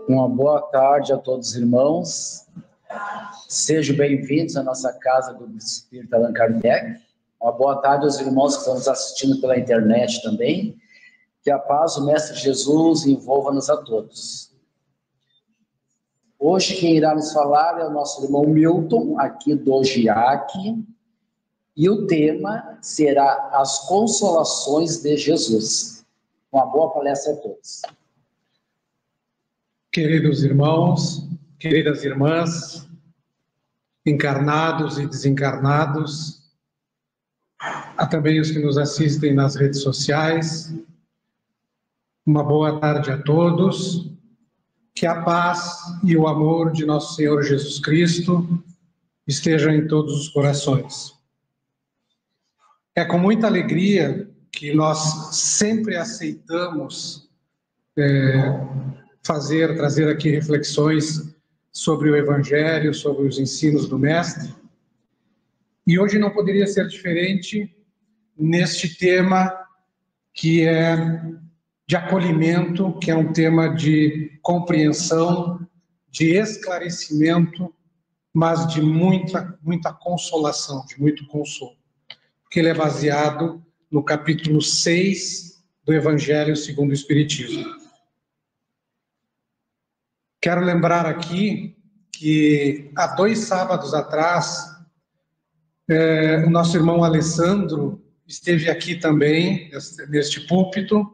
Uma boa tarde a todos os irmãos. Sejam bem-vindos à nossa casa do Espírito Allan Kardec. Uma boa tarde aos irmãos que estão nos assistindo pela internet também. Que a paz do Mestre Jesus envolva-nos a todos. Hoje quem irá nos falar é o nosso irmão Milton, aqui do GIAC, e o tema será as consolações de Jesus. Uma boa palestra a todos. Queridos irmãos, queridas irmãs, encarnados e desencarnados, há também os que nos assistem nas redes sociais. Uma boa tarde a todos. Que a paz e o amor de nosso Senhor Jesus Cristo estejam em todos os corações. É com muita alegria que nós sempre aceitamos trazer aqui reflexões sobre o Evangelho, sobre os ensinos do Mestre. E hoje não poderia ser diferente neste tema que é de acolhimento, que é um tema de compreensão, de esclarecimento, mas de muita consolação, de muito consolo. Porque ele é baseado no capítulo 6 do Evangelho segundo o Espiritismo. Quero lembrar aqui que há 2 sábados atrás, o nosso irmão Alessandro esteve aqui também, neste púlpito,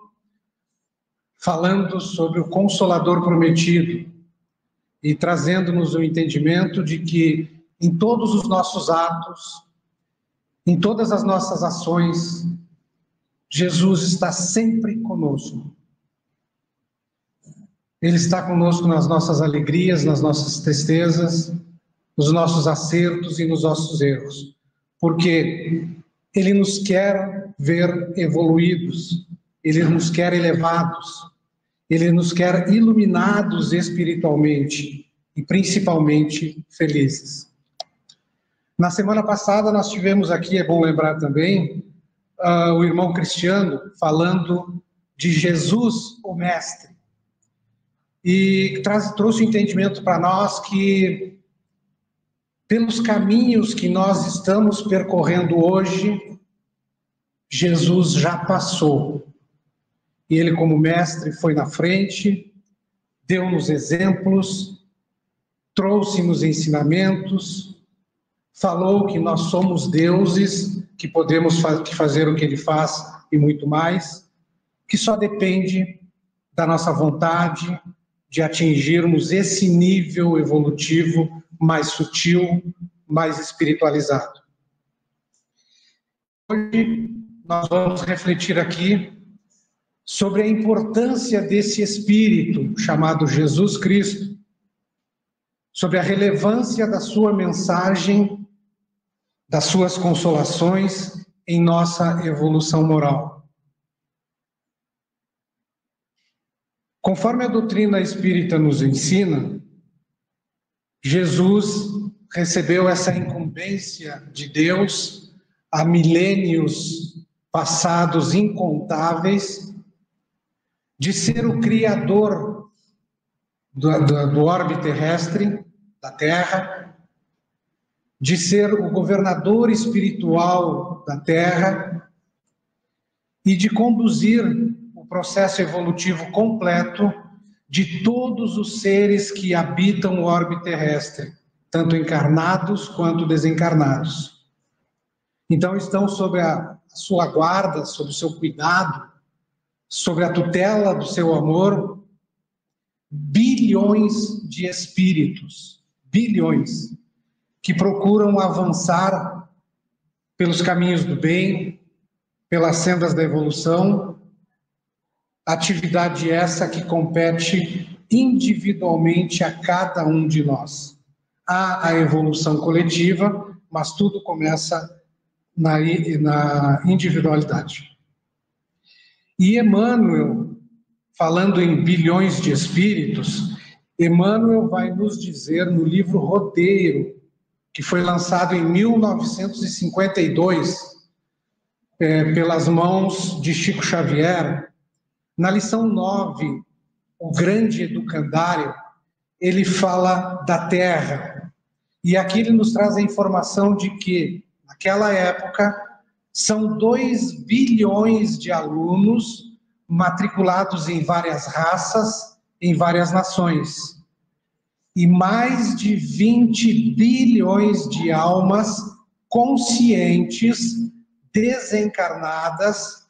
falando sobre o Consolador Prometido e trazendo-nos o entendimento de que em todos os nossos atos, em todas as nossas ações, Jesus está sempre conosco. Ele está conosco nas nossas alegrias, nas nossas tristezas, nos nossos acertos e nos nossos erros, porque Ele nos quer ver evoluídos, Ele nos quer elevados, Ele nos quer iluminados espiritualmente e principalmente felizes. Na semana passada nós tivemos aqui, é bom lembrar também, o irmão Cristiano falando de Jesus, o Mestre. E trouxe o entendimento para nós que, pelos caminhos que nós estamos percorrendo hoje, Jesus já passou. E ele, como mestre, foi na frente, deu-nos exemplos, trouxe-nos ensinamentos, falou que nós somos deuses, que podemos fazer o que ele faz e muito mais, que só depende da nossa vontade, de atingirmos esse nível evolutivo mais sutil, mais espiritualizado. Hoje nós vamos refletir aqui sobre a importância desse Espírito chamado Jesus Cristo, sobre a relevância da sua mensagem, das suas consolações em nossa evolução moral. Conforme a doutrina espírita nos ensina, Jesus recebeu essa incumbência de Deus há milênios passados incontáveis, de ser o criador do orbe terrestre, da Terra, de ser o governador espiritual da Terra e de conduzir o processo evolutivo completo de todos os seres que habitam o orbe terrestre, tanto encarnados quanto desencarnados. Então estão sob a sua guarda, sob o seu cuidado, sob a tutela do seu amor, bilhões de espíritos, bilhões, que procuram avançar pelos caminhos do bem, pelas sendas da evolução, atividade essa que compete individualmente a cada um de nós. Há a evolução coletiva, mas tudo começa na individualidade. E Emmanuel, falando em bilhões de espíritos, Emmanuel vai nos dizer no livro Rodeiro, que foi lançado em 1952, pelas mãos de Chico Xavier, na lição 9, o grande educandário, ele fala da terra. E aqui ele nos traz a informação de que, naquela época, são 2 bilhões de alunos matriculados em várias raças, em várias nações. E mais de 20 bilhões de almas conscientes, desencarnadas,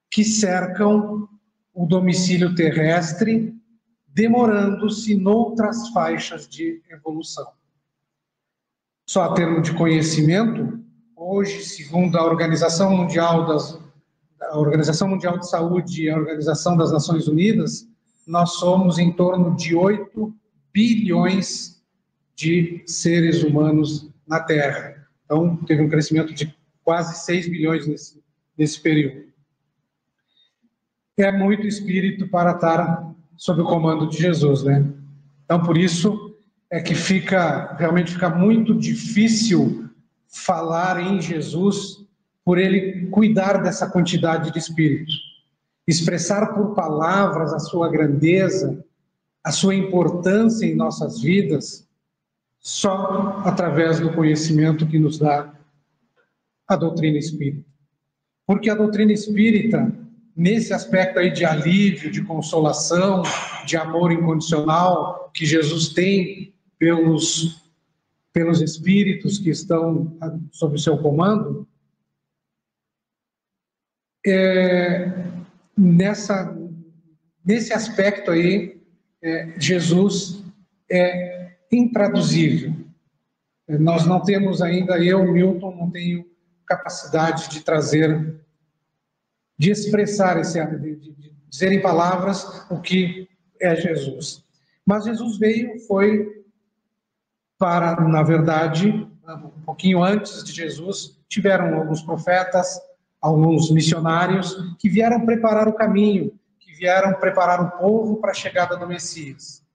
que cercam o domicílio terrestre, demorando-se noutras faixas de evolução. Só a termo de conhecimento, hoje, segundo a Organização Mundial de Saúde e a Organização das Nações Unidas, nós somos em torno de 8 bilhões de seres humanos na Terra. Então, teve um crescimento de quase 6 bilhões nesse período. É muito espírito para estar sob o comando de Jesus, né? Então, por isso é que realmente fica muito difícil falar em Jesus, por ele cuidar dessa quantidade de espíritos. Expressar por palavras a sua grandeza, a sua importância em nossas vidas, só através do conhecimento que nos dá a doutrina espírita. Porque a doutrina espírita, nesse aspecto aí de alívio, de consolação, de amor incondicional que Jesus tem pelos espíritos que estão sob o seu comando, nesse aspecto aí, Jesus é intraduzível. Nós não temos ainda, Milton, não tenho capacidade de trazer, de expressar, de dizer em palavras o que é Jesus. Mas Jesus foi para, na verdade, um pouquinho antes de Jesus, tiveram alguns profetas, alguns missionários que vieram preparar o caminho, que vieram preparar o povo para a chegada do Messias.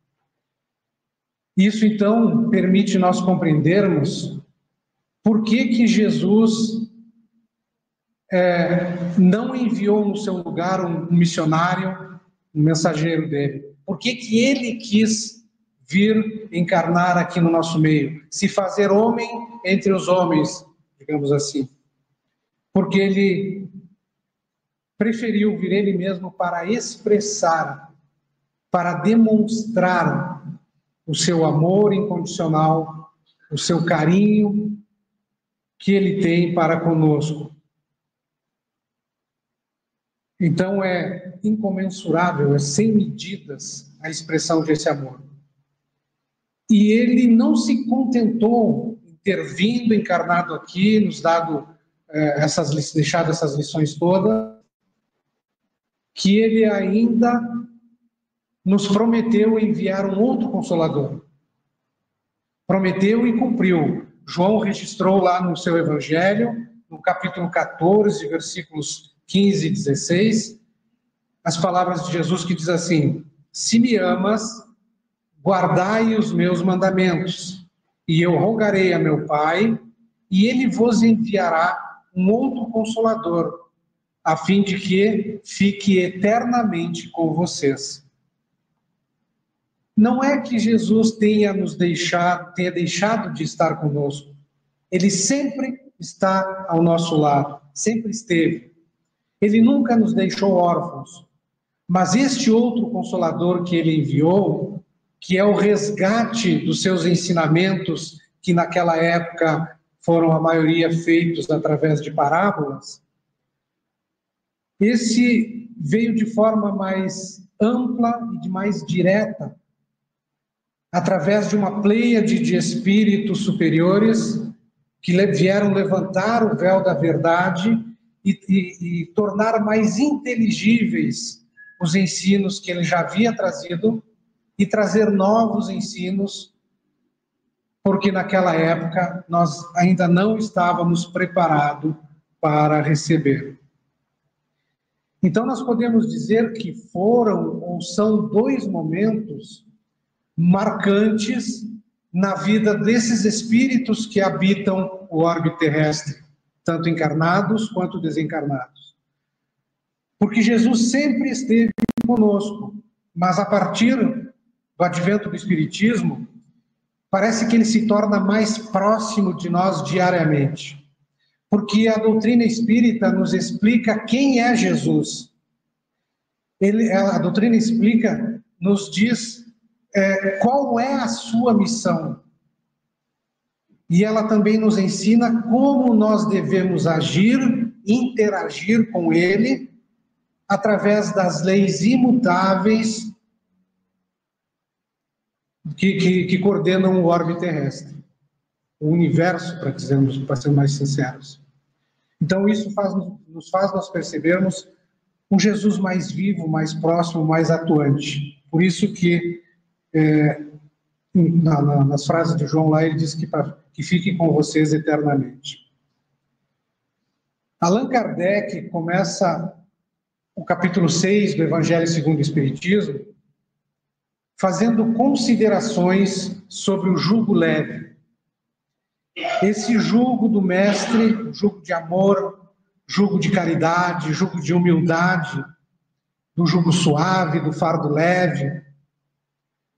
Isso, então, permite nós compreendermos por que Jesus não enviou no seu lugar um missionário, um mensageiro dele. Por que ele quis vir encarnar aqui no nosso meio, se fazer homem entre os homens, digamos assim? Porque ele preferiu vir ele mesmo para expressar, para demonstrar o seu amor incondicional, o seu carinho que ele tem para conosco. Então é incomensurável, é sem medidas a expressão desse amor. E ele não se contentou em ter vindo encarnado aqui, nos dado deixado essas lições todas, que ele ainda nos prometeu enviar um outro Consolador. Prometeu e cumpriu. João registrou lá no seu Evangelho, no capítulo 14, versículos 15 e 16, as palavras de Jesus que diz assim: se me amas, guardai os meus mandamentos, e eu rogarei a meu Pai, e ele vos enviará um outro Consolador, a fim de que fique eternamente com vocês. Não é que Jesus tenha deixado de estar conosco. Ele sempre está ao nosso lado, sempre esteve. Ele nunca nos deixou órfãos. Mas este outro Consolador que ele enviou, que é o resgate dos seus ensinamentos, que naquela época foram a maioria feitos através de parábolas, esse veio de forma mais ampla e de mais direta, através de uma pleiade de espíritos superiores que vieram levantar o véu da verdade e tornar mais inteligíveis os ensinos que ele já havia trazido e trazer novos ensinos, porque naquela época nós ainda não estávamos preparados para receber. Então nós podemos dizer que foram ou são 2 momentos marcantes na vida desses espíritos que habitam o orbe terrestre, tanto encarnados quanto desencarnados. Porque Jesus sempre esteve conosco, mas a partir do advento do Espiritismo, parece que ele se torna mais próximo de nós diariamente, porque a doutrina espírita nos explica quem é Jesus. A doutrina espírita nos diz qual é a sua missão. E ela também nos ensina como nós devemos agir, interagir com ele, através das leis imutáveis que coordenam o orbe terrestre, o universo, para ser mais sinceros. Então, isso nos faz nós percebermos um Jesus mais vivo, mais próximo, mais atuante. Por isso que, nas frases de João lá, ele diz que fique com vocês eternamente. Allan Kardec começa o capítulo 6 do Evangelho segundo o Espiritismo fazendo considerações sobre o jugo leve. Esse jugo do mestre, jugo de amor, jugo de caridade, jugo de humildade, do jugo suave, do fardo leve,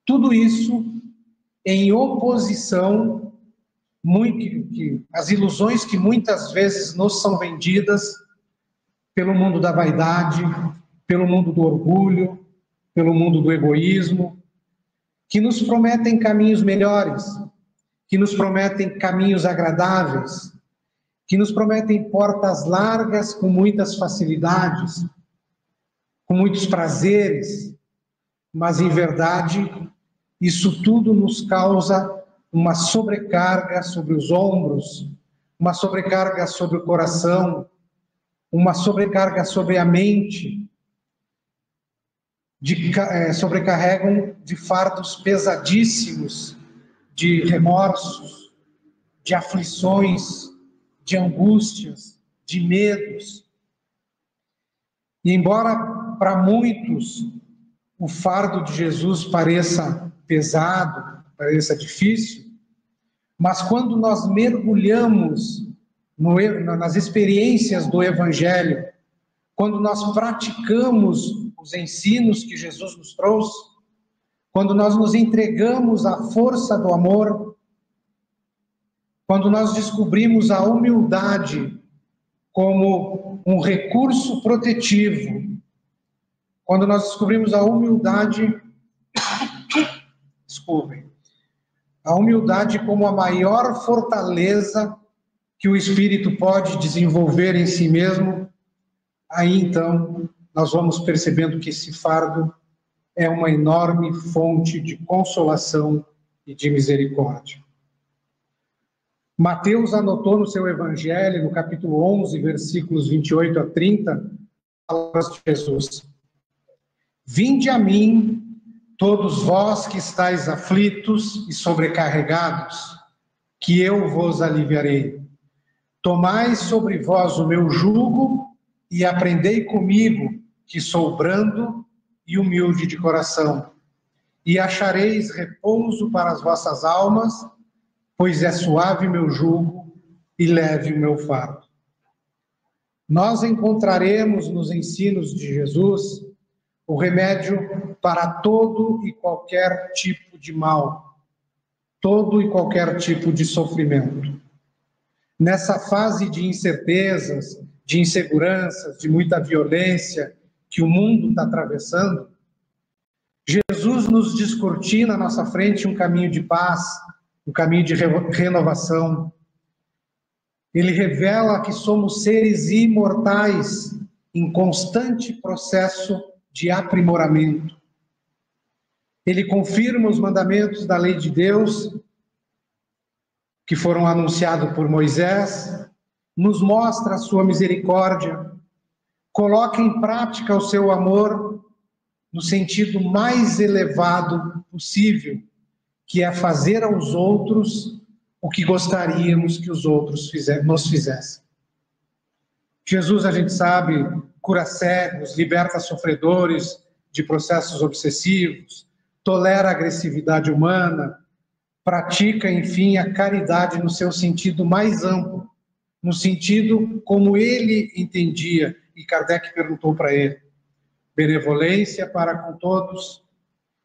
tudo isso em oposição às ilusões que muitas vezes nos são vendidas pelo mundo da vaidade, pelo mundo do orgulho, pelo mundo do egoísmo, que nos prometem caminhos melhores, que nos prometem caminhos agradáveis, que nos prometem portas largas com muitas facilidades, com muitos prazeres, mas, em verdade, isso tudo nos causa uma sobrecarga sobre os ombros, uma sobrecarga sobre o coração, uma sobrecarga sobre a mente, sobrecarregam de fardos pesadíssimos, de remorsos, de aflições, de angústias, de medos. E embora para muitos o fardo de Jesus pareça pesado, pareça difícil, mas quando nós mergulhamos nas experiências do Evangelho, quando nós praticamos os ensinos que Jesus nos trouxe, quando nós nos entregamos à força do amor, quando nós descobrimos a humildade como um recurso protetivo, quando nós descobrimos a humildade, a humildade como a maior fortaleza que o espírito pode desenvolver em si mesmo, aí então nós vamos percebendo que esse fardo é uma enorme fonte de consolação e de misericórdia. Mateus anotou no seu Evangelho, no capítulo 11, versículos 28 a 30, palavras de Jesus. Vinde a mim, todos vós que estáis aflitos e sobrecarregados, que eu vos aliviarei. Tomai sobre vós o meu jugo e aprendei comigo, que sou brando e humilde de coração, e achareis repouso para as vossas almas, pois é suave meu jugo e leve o meu fardo. Nós encontraremos nos ensinos de Jesus o remédio para todo e qualquer tipo de mal, todo e qualquer tipo de sofrimento. Nessa fase de incertezas, de inseguranças, de muita violência que o mundo está atravessando, Jesus nos descortina à nossa frente um caminho de paz, um caminho de renovação. Ele revela que somos seres imortais em constante processo de aprimoramento. Ele confirma os mandamentos da lei de Deus, que foram anunciados por Moisés, nos mostra a sua misericórdia, coloca em prática o seu amor no sentido mais elevado possível, que é fazer aos outros o que gostaríamos que os outros nos fizessem. Jesus, a gente sabe, cura cegos, liberta sofredores de processos obsessivos, tolera a agressividade humana, pratica, enfim, a caridade no seu sentido mais amplo, no sentido como ele entendia, e Kardec perguntou para ele: benevolência para com todos,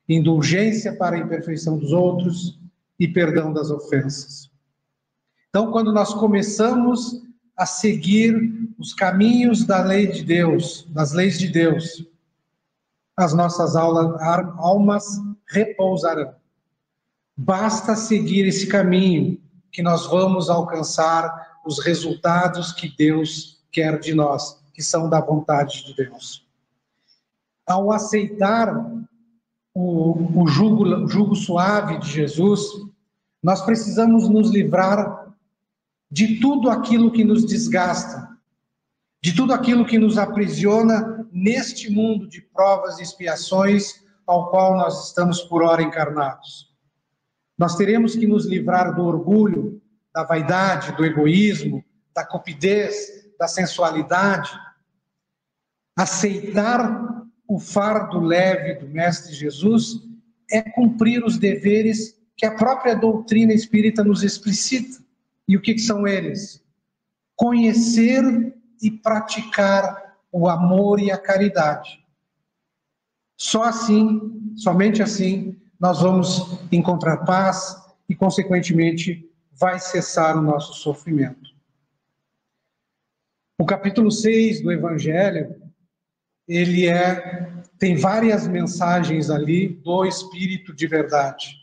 indulgência para a imperfeição dos outros e perdão das ofensas. Então, quando nós começamos a seguir os caminhos da lei de Deus, das leis de Deus, as nossas almas repousarão. Basta seguir esse caminho que nós vamos alcançar os resultados que Deus quer de nós, que são da vontade de Deus. Ao aceitar o jugo suave de Jesus, nós precisamos nos livrar de tudo aquilo que nos desgasta, de tudo aquilo que nos aprisiona neste mundo de provas e expiações ao qual nós estamos por ora encarnados. Nós teremos que nos livrar do orgulho, da vaidade, do egoísmo, da cupidez, da sensualidade. Aceitar o fardo leve do Mestre Jesus é cumprir os deveres que a própria doutrina espírita nos explicita. E o que são eles? Conhecer e praticar o amor e a caridade. Só assim, somente assim, nós vamos encontrar paz e, consequentemente, vai cessar o nosso sofrimento. O capítulo 6 do Evangelho, ele tem várias mensagens ali do Espírito de verdade.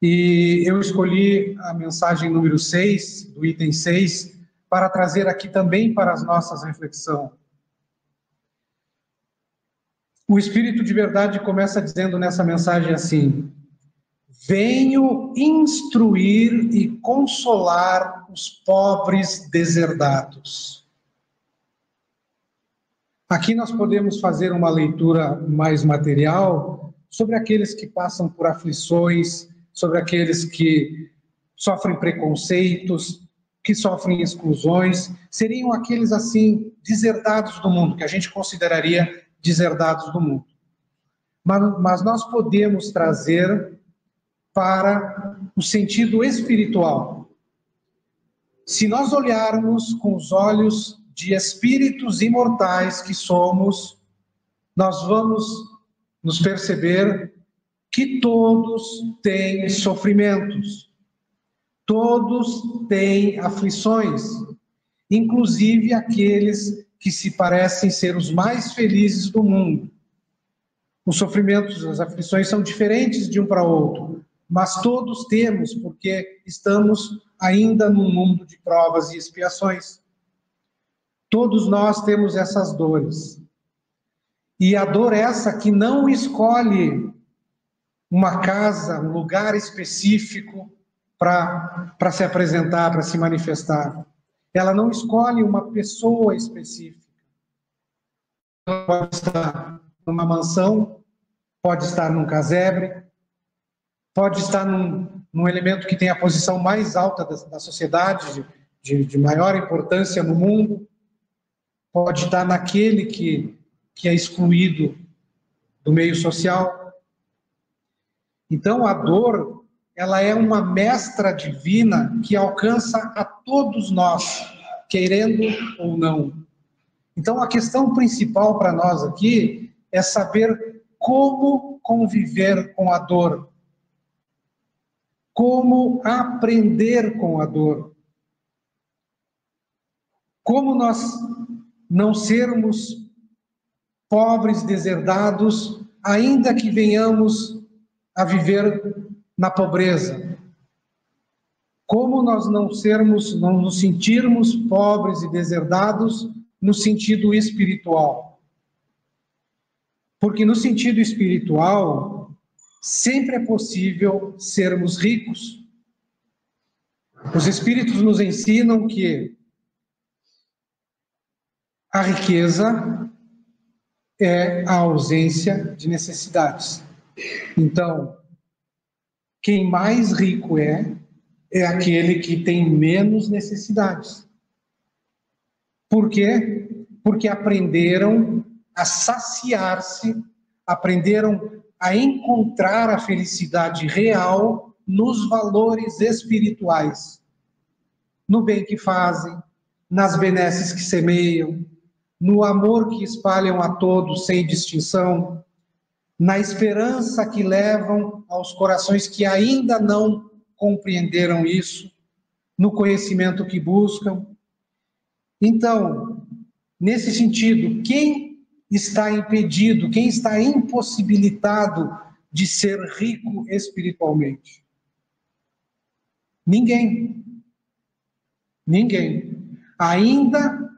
E eu escolhi a mensagem número 6, do item 6, para trazer aqui também para as nossas reflexões. O Espírito de verdade começa dizendo nessa mensagem assim: venho instruir e consolar os pobres deserdados. Aqui nós podemos fazer uma leitura mais material sobre aqueles que passam por aflições, sobre aqueles que sofrem preconceitos, que sofrem exclusões, seriam aqueles assim deserdados do mundo, que a gente consideraria deserdados do mundo. Mas nós podemos trazer para o sentido espiritual. Se nós olharmos com os olhos de espíritos imortais que somos, nós vamos nos perceber que todos têm sofrimentos, todos têm aflições, inclusive aqueles que se parecem ser os mais felizes do mundo. Os sofrimentos, as aflições são diferentes de um para outro, mas todos temos, porque estamos ainda num mundo de provas e expiações. Todos nós temos essas dores. E a dor essa que não escolhe uma casa, um lugar específico para se apresentar, para se manifestar. Ela não escolhe uma pessoa específica. Ela pode estar numa mansão, pode estar num casebre, pode estar num elemento que tem a posição mais alta da sociedade, de maior importância no mundo, pode estar naquele que é excluído do meio social. Então, a dor, ela é uma mestra divina que alcança a todos nós, querendo ou não. Então, a questão principal para nós aqui é saber como conviver com a dor, como aprender com a dor, como nós não sermos pobres, deserdados, ainda que venhamos a viver na pobreza. Como nós não nos sentirmos pobres e deserdados no sentido espiritual. Porque no sentido espiritual, sempre é possível sermos ricos. Os espíritos nos ensinam que a riqueza é a ausência de necessidades. Então, quem mais rico é aquele que tem menos necessidades. Por quê? Porque aprenderam a saciar-se, aprenderam a encontrar a felicidade real nos valores espirituais, no bem que fazem, nas benesses que semeiam, no amor que espalham a todos sem distinção, na esperança que levam aos corações que ainda não compreenderam isso, no conhecimento que buscam. Então, nesse sentido, quem está impedido, quem está impossibilitado de ser rico espiritualmente? Ninguém. Ninguém. Ainda,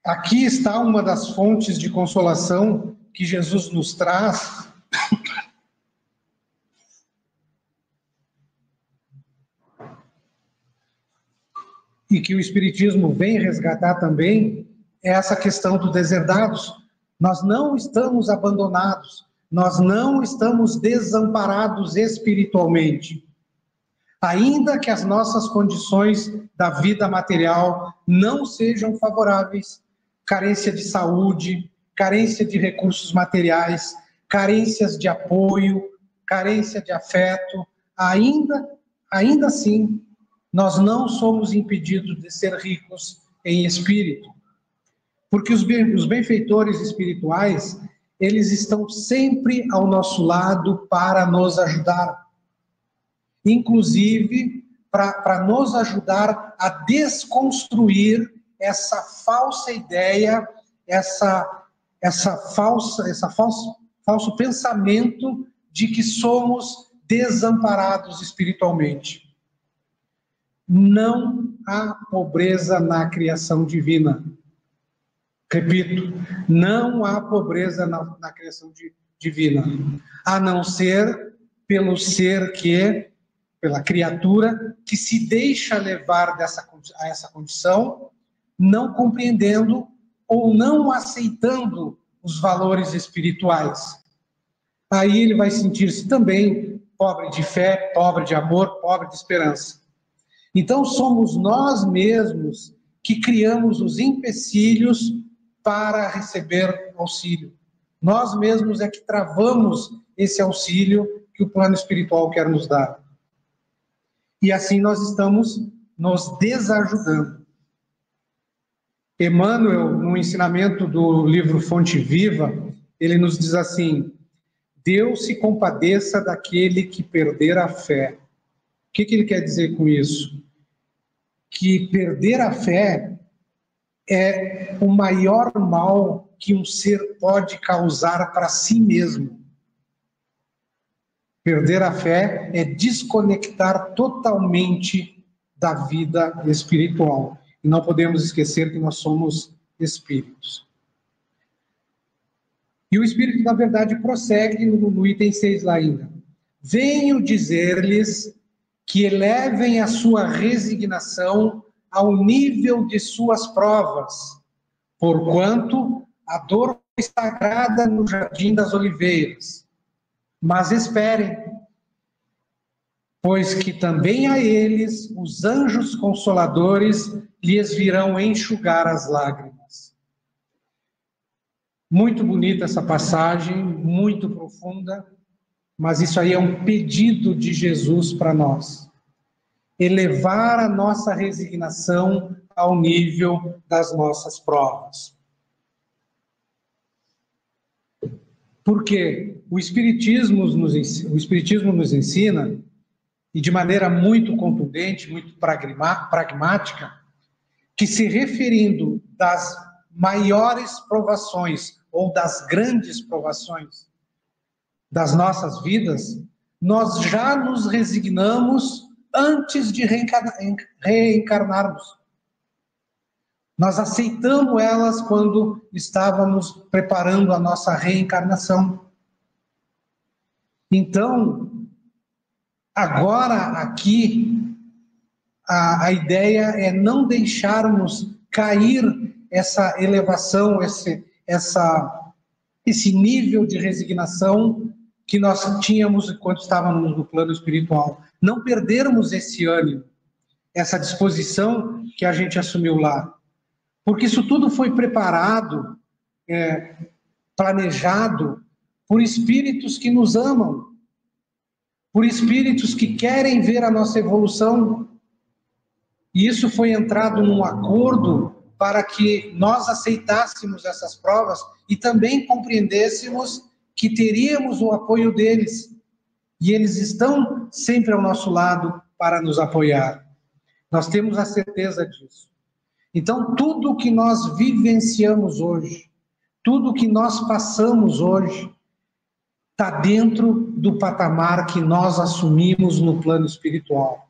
aqui está uma das fontes de consolação que Jesus nos traz. E que o Espiritismo vem resgatar também, é essa questão dos deserdados. Nós não estamos abandonados, nós não estamos desamparados espiritualmente. Ainda que as nossas condições da vida material não sejam favoráveis, carência de saúde, carência de recursos materiais, carências de apoio, carência de afeto, ainda assim, nós não somos impedidos de ser ricos em espírito. Porque os benfeitores espirituais, eles estão sempre ao nosso lado para nos ajudar. Inclusive, para nos ajudar a desconstruir essa falsa ideia, falso pensamento de que somos desamparados espiritualmente. Não há pobreza na criação divina. Repito, não há pobreza na criação divina, a não ser pelo ser pela criatura que se deixa levar a essa condição, não compreendendo ou não aceitando os valores espirituais. Aí ele vai sentir-se também pobre de fé, pobre de amor, pobre de esperança. Então somos nós mesmos que criamos os empecilhos para receber auxílio. Nós mesmos é que travamos esse auxílio que o plano espiritual quer nos dar. E assim nós estamos nos desajudando. Emmanuel, no ensinamento do livro Fonte Viva, ele nos diz assim: Deus se compadeça daquele que perder a fé. O que ele quer dizer com isso? Que perder a fé é o maior mal que um ser pode causar para si mesmo. Perder a fé é desconectar totalmente da vida espiritual. E não podemos esquecer que nós somos espíritos. E o Espírito, na verdade, prossegue no item 6 lá ainda. Venho dizer-lhes que elevem a sua resignação ao nível de suas provas, porquanto a dor foi sagrada no jardim das oliveiras. Mas esperem, pois que também a eles os anjos consoladores lhes virão enxugar as lágrimas. Muito bonita essa passagem, muito profunda, mas isso aí é um pedido de Jesus para nós. Elevar a nossa resignação ao nível das nossas provas. Porque o Espiritismo nos ensina, e de maneira muito contundente, muito pragmática, que se referindo das maiores provações ou das grandes provações das nossas vidas, nós já nos resignamos antes de reencarnarmos. Nós aceitamos elas quando estávamos preparando a nossa reencarnação. Então, agora aqui, a ideia é não deixarmos cair essa elevação, esse nível de resignação que nós tínhamos quando estávamos no plano espiritual. Não perdermos esse ânimo, essa disposição que a gente assumiu lá. Porque isso tudo foi preparado, planejado por espíritos que nos amam, por espíritos que querem ver a nossa evolução. E isso foi entrado num acordo para que nós aceitássemos essas provas e também compreendêssemos que teríamos o apoio deles. E eles estão sempre ao nosso lado para nos apoiar. Nós temos a certeza disso. Então, tudo o que nós vivenciamos hoje, tudo o que nós passamos hoje, está dentro do patamar que nós assumimos no plano espiritual.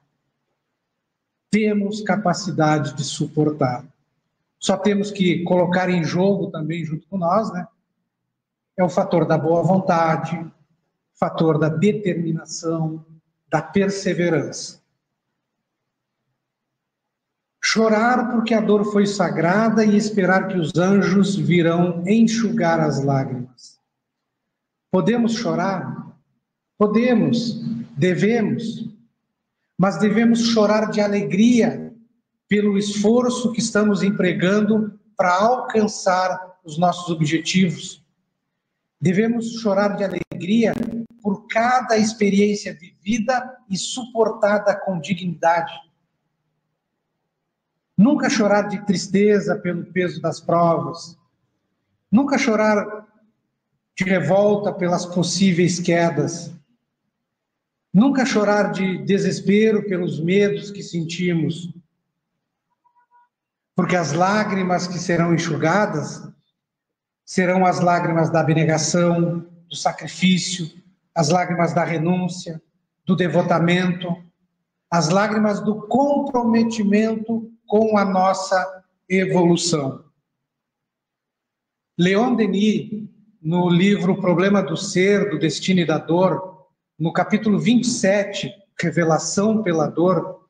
Temos capacidade de suportar. Só temos que colocar em jogo também junto com nós, né? É o fator da boa vontade, fator da determinação, da perseverança. Chorar porque a dor foi sagrada e esperar que os anjos virão enxugar as lágrimas. Podemos chorar? Podemos, devemos, mas devemos chorar de alegria pelo esforço que estamos empregando para alcançar os nossos objetivos. Devemos chorar de alegria por cada experiência vivida e suportada com dignidade. Nunca chorar de tristeza pelo peso das provas. Nunca chorar de revolta pelas possíveis quedas. Nunca chorar de desespero pelos medos que sentimos. Porque as lágrimas que serão enxugadas serão as lágrimas da abnegação, do sacrifício, as lágrimas da renúncia, do devotamento, as lágrimas do comprometimento com a nossa evolução. Leon Denis, no livro O Problema do Ser, do Destino e da Dor, no capítulo 27, Revelação pela Dor,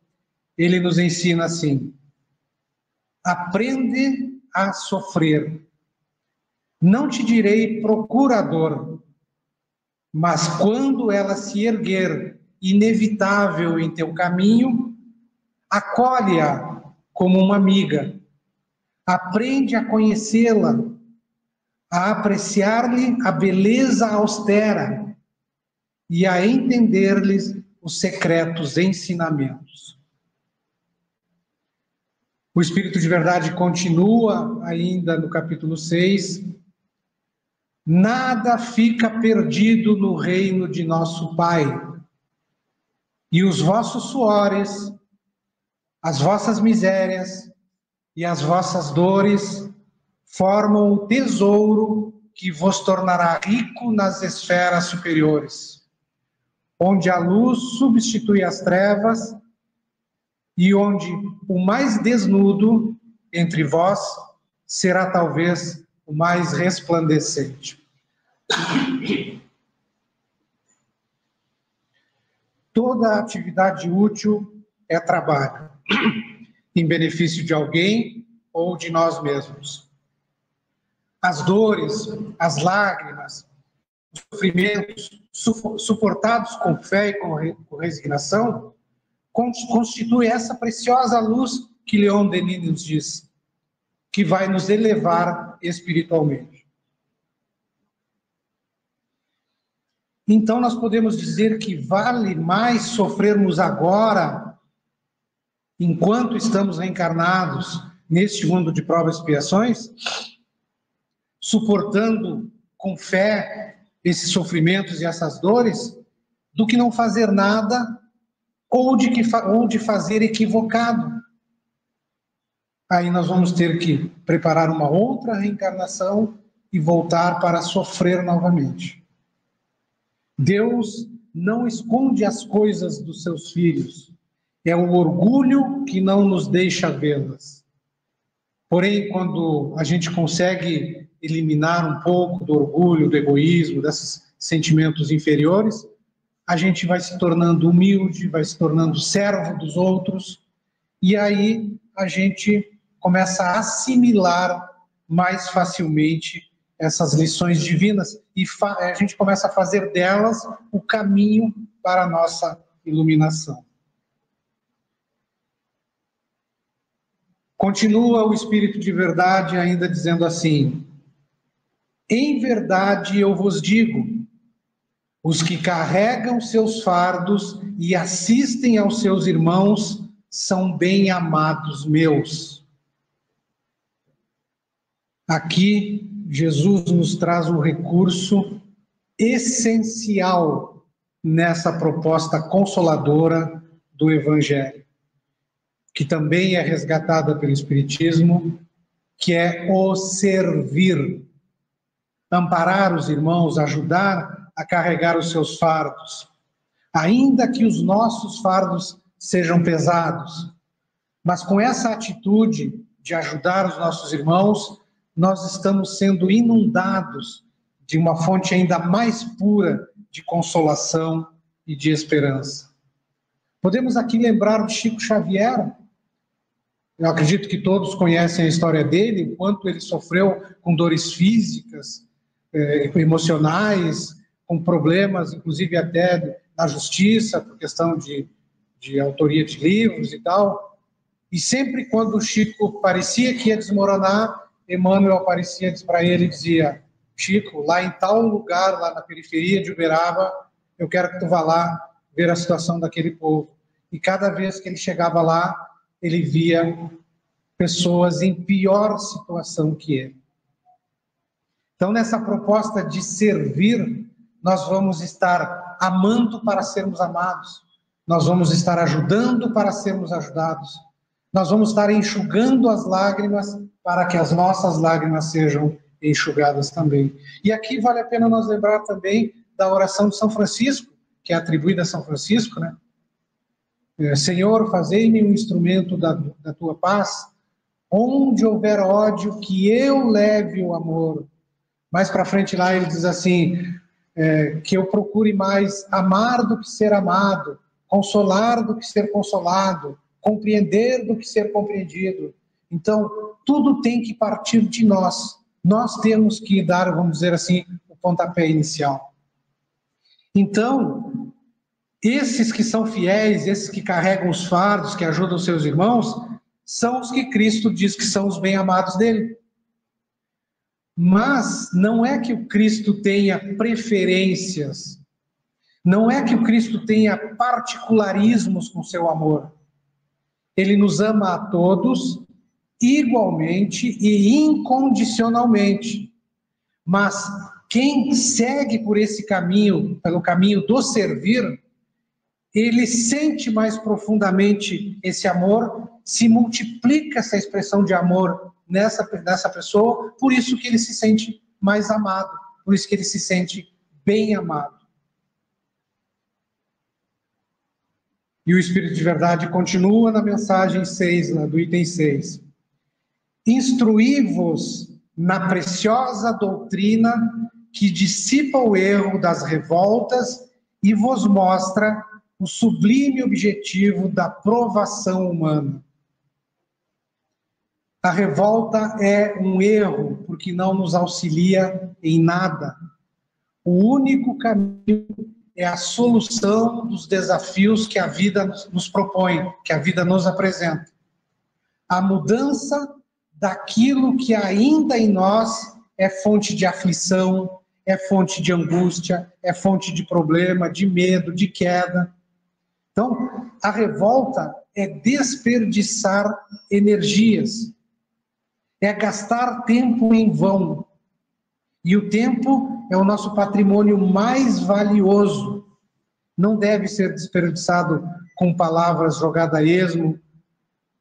ele nos ensina assim: aprende a sofrer. Não te direi procura a dor, mas quando ela se erguer inevitável em teu caminho, acolhe-a como uma amiga. Aprende a conhecê-la, a apreciar-lhe a beleza austera e a entender-lhes os secretos ensinamentos. O Espírito de Verdade continua ainda no capítulo 6. Nada fica perdido no reino de nosso Pai, e os vossos suores, as vossas misérias e as vossas dores formam o tesouro que vos tornará rico nas esferas superiores, onde a luz substitui as trevas e onde o mais desnudo entre vós será talvez o mais resplandecente. Toda atividade útil é trabalho, em benefício de alguém ou de nós mesmos. As dores, as lágrimas, os sofrimentos suportados com fé e com resignação constituem essa preciosa luz que Leon Denis nos diz, que vai nos elevar espiritualmente. Então nós podemos dizer que vale mais sofrermos agora, enquanto estamos reencarnados neste mundo de provas e expiações, suportando com fé esses sofrimentos e essas dores, do que não fazer nada ou de fazer equivocado. Aí nós vamos ter que preparar uma outra reencarnação e voltar para sofrer novamente. Deus não esconde as coisas dos seus filhos. É o orgulho que não nos deixa vê-las. Porém, quando a gente consegue eliminar um pouco do orgulho, do egoísmo, desses sentimentos inferiores, a gente vai se tornando humilde, vai se tornando servo dos outros, e aí a gente começa a assimilar mais facilmente essas lições divinas e a gente começa a fazer delas o caminho para a nossa iluminação. Continua o Espírito de Verdade ainda dizendo assim: em verdade eu vos digo, os que carregam seus fardos e assistem aos seus irmãos são bem-amados meus. Aqui, Jesus nos traz um recurso essencial nessa proposta consoladora do Evangelho, que também é resgatada pelo Espiritismo, que é o servir. Amparar os irmãos, ajudar a carregar os seus fardos, ainda que os nossos fardos sejam pesados. Mas com essa atitude de ajudar os nossos irmãos, nós estamos sendo inundados de uma fonte ainda mais pura de consolação e de esperança. Podemos aqui lembrar de Chico Xavier. Eu acredito que todos conhecem a história dele, o quanto ele sofreu com dores físicas, emocionais, com problemas, inclusive até na justiça, por questão de autoria de livros e tal. E sempre quando o Chico parecia que ia desmoronar, Emmanuel aparecia para ele e dizia: Chico, lá em tal lugar, lá na periferia de Uberaba, eu quero que tu vá lá ver a situação daquele povo. E cada vez que ele chegava lá, ele via pessoas em pior situação que ele. Então, nessa proposta de servir, nós vamos estar amando para sermos amados, nós vamos estar ajudando para sermos ajudados, nós vamos estar enxugando as lágrimas para que as nossas lágrimas sejam enxugadas também. E aqui vale a pena nós lembrar também da oração de São Francisco, que é atribuída a São Francisco, né? Senhor, fazei-me um instrumento da tua paz, onde houver ódio, que eu leve o amor. Mais para frente lá ele diz assim, que eu procure mais amar do que ser amado, consolar do que ser consolado, compreender do que ser compreendido. Então, tudo tem que partir de nós. Nós temos que dar, vamos dizer assim, o pontapé inicial. Então, esses que são fiéis, esses que carregam os fardos, que ajudam seus irmãos, são os que Cristo diz que são os bem-amados dele. Mas não é que o Cristo tenha preferências, não é que o Cristo tenha particularismos com seu amor. Ele nos ama a todos igualmente e incondicionalmente. Mas quem segue por esse caminho, pelo caminho do servir, ele sente mais profundamente esse amor, se multiplica essa expressão de amor nessa pessoa, por isso que ele se sente mais amado, por isso que ele se sente bem amado. E o Espírito de Verdade continua na mensagem 6, lá do item 6. Instruí-vos na preciosa doutrina que dissipa o erro das revoltas e vos mostra o sublime objetivo da provação humana. A revolta é um erro, porque não nos auxilia em nada. O único caminho é a solução dos desafios que a vida nos propõe, que a vida nos apresenta. A mudança daquilo que ainda em nós é fonte de aflição, é fonte de angústia, é fonte de problema, de medo, de queda. Então, a revolta é desperdiçar energias, é gastar tempo em vão. E o tempo é o nosso patrimônio mais valioso. Não deve ser desperdiçado com palavras jogadas a esmo,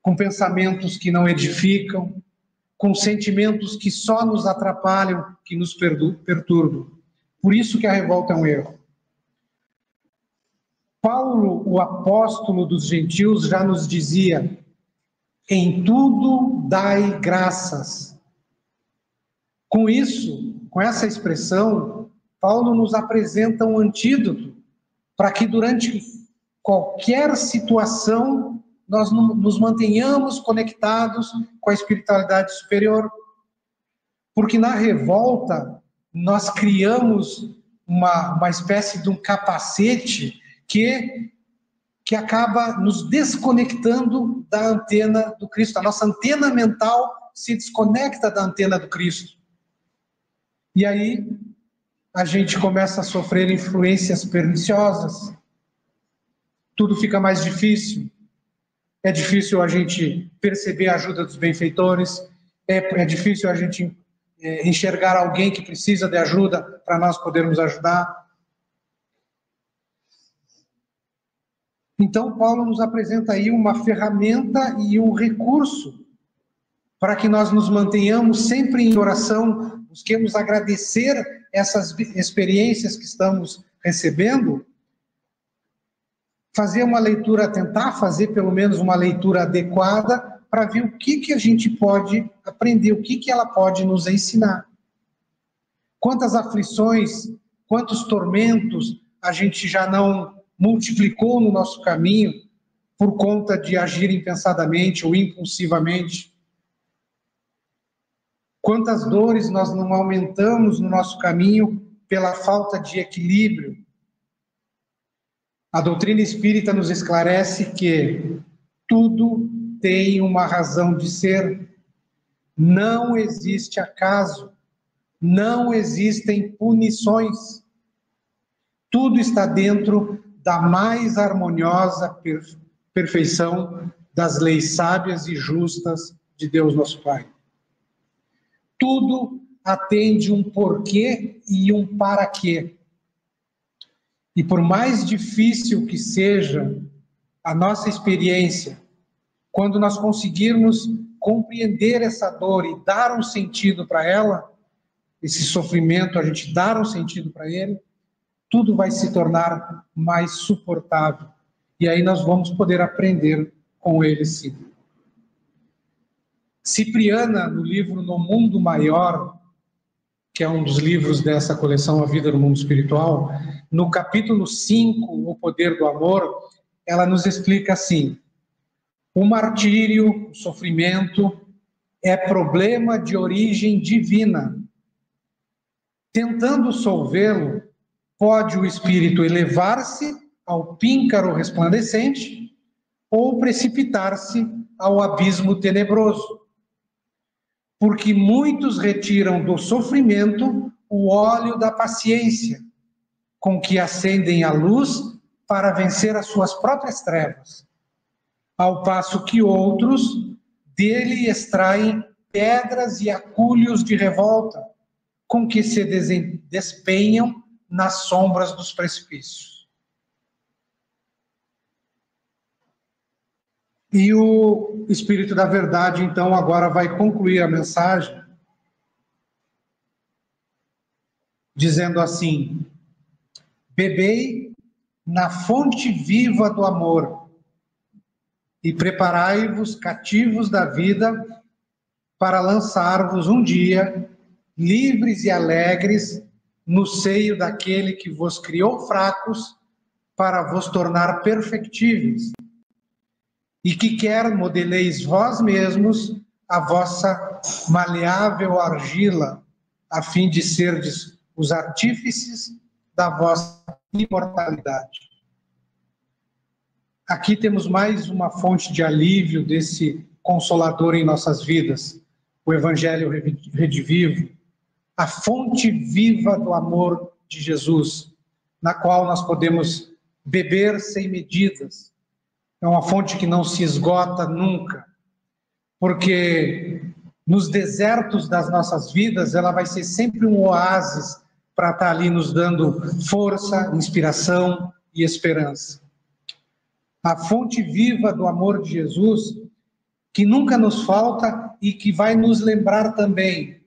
com pensamentos que não edificam, com sentimentos que só nos atrapalham, que nos perturbam. Por isso que a revolta é um erro. Paulo, o apóstolo dos gentios, já nos dizia: em tudo dai graças. Com isso, com essa expressão, Paulo nos apresenta um antídoto para que durante qualquer situação nós nos mantenhamos conectados com a espiritualidade superior. Porque na revolta nós criamos uma espécie de um capacete que acaba nos desconectando da antena do Cristo. A nossa antena mental se desconecta da antena do Cristo. E aí a gente começa a sofrer influências perniciosas. Tudo fica mais difícil. É difícil a gente perceber a ajuda dos benfeitores. É difícil a gente enxergar alguém que precisa de ajuda para nós podermos ajudar. Então, Paulo nos apresenta aí uma ferramenta e um recurso para que nós nos mantenhamos sempre em oração, busquemos agradecer essas experiências que estamos recebendo, fazer uma leitura, tentar fazer pelo menos uma leitura adequada para ver o que a gente pode aprender, o que ela pode nos ensinar. Quantas aflições, quantos tormentos a gente já não multiplicou no nosso caminho por conta de agir impensadamente ou impulsivamente. Quantas dores nós não aumentamos no nosso caminho pela falta de equilíbrio. A doutrina espírita nos esclarece que tudo tem uma razão de ser. Não existe acaso. Não existem punições. Tudo está dentro da mais harmoniosa perfeição das leis sábias e justas de Deus nosso Pai. Tudo atende um porquê e um para quê. E por mais difícil que seja a nossa experiência, quando nós conseguirmos compreender essa dor e dar um sentido para ela, esse sofrimento, a gente dar um sentido para ele, tudo vai se tornar mais suportável. E aí nós vamos poder aprender com ele, sim. Cipriana, no livro No Mundo Maior, que é um dos livros dessa coleção A Vida no Mundo Espiritual, no capítulo 5, O Poder do Amor, ela nos explica assim: o martírio, o sofrimento, é problema de origem divina. Tentando solvê-lo, pode o espírito elevar-se ao píncaro resplandecente ou precipitar-se ao abismo tenebroso. Porque muitos retiram do sofrimento o óleo da paciência, com que acendem a luz para vencer as suas próprias trevas, ao passo que outros dele extraem pedras e acúlios de revolta, com que se despenham nas sombras dos precipícios. E o Espírito da Verdade, então, agora vai concluir a mensagem, dizendo assim: bebei na fonte viva do amor e preparai-vos cativos da vida para lançar-vos um dia, livres e alegres, no seio daquele que vos criou fracos para vos tornar perfectíveis, e que quer modeleis vós mesmos a vossa maleável argila, a fim de serdes os artífices da vossa imortalidade. Aqui temos mais uma fonte de alívio desse Consolador em nossas vidas, o Evangelho Redivivo, a fonte viva do amor de Jesus, na qual nós podemos beber sem medidas. É uma fonte que não se esgota nunca, porque nos desertos das nossas vidas ela vai ser sempre um oásis para estar ali nos dando força, inspiração e esperança. A fonte viva do amor de Jesus, que nunca nos falta e que vai nos lembrar também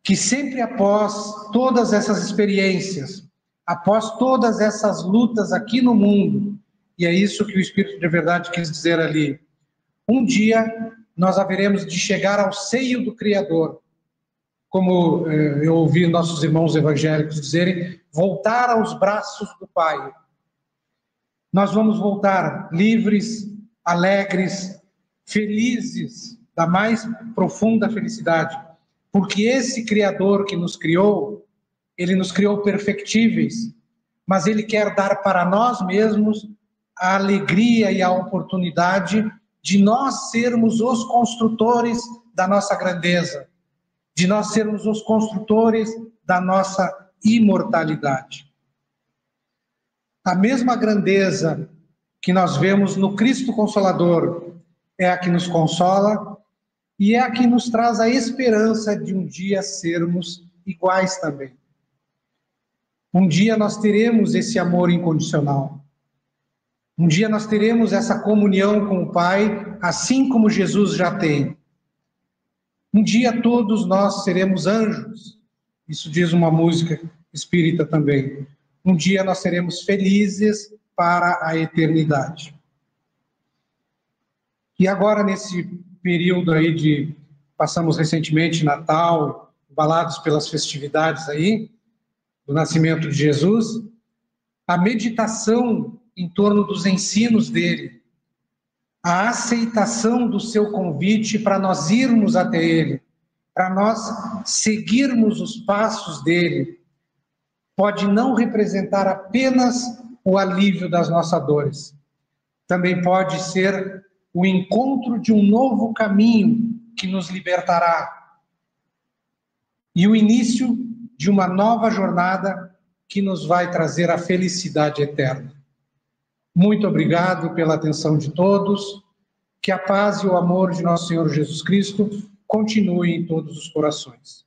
que sempre após todas essas experiências, após todas essas lutas aqui no mundo, e é isso que o Espírito de Verdade quis dizer ali, um dia nós haveremos de chegar ao seio do Criador, como eu ouvi nossos irmãos evangélicos dizerem, voltar aos braços do Pai. Nós vamos voltar livres, alegres, felizes, da mais profunda felicidade, porque esse Criador que nos criou, ele nos criou perfectíveis, mas ele quer dar para nós mesmos a alegria e a oportunidade de nós sermos os construtores da nossa grandeza, de nós sermos os construtores da nossa imortalidade. A mesma grandeza que nós vemos no Cristo Consolador é a que nos consola, e é a que nos traz a esperança de um dia sermos iguais também. Um dia nós teremos esse amor incondicional. Um dia nós teremos essa comunhão com o Pai, assim como Jesus já tem. Um dia todos nós seremos anjos. Isso diz uma música espírita também. Um dia nós seremos felizes para a eternidade. E agora, nesse período aí passamos recentemente Natal, embalados pelas festividades aí, do nascimento de Jesus, a meditação em torno dos ensinos dele, a aceitação do seu convite para nós irmos até ele, para nós seguirmos os passos dele, pode não representar apenas o alívio das nossas dores, também pode ser o encontro de um novo caminho que nos libertará e o início de uma nova jornada que nos vai trazer a felicidade eterna. Muito obrigado pela atenção de todos, que a paz e o amor de nosso Senhor Jesus Cristo continue em todos os corações.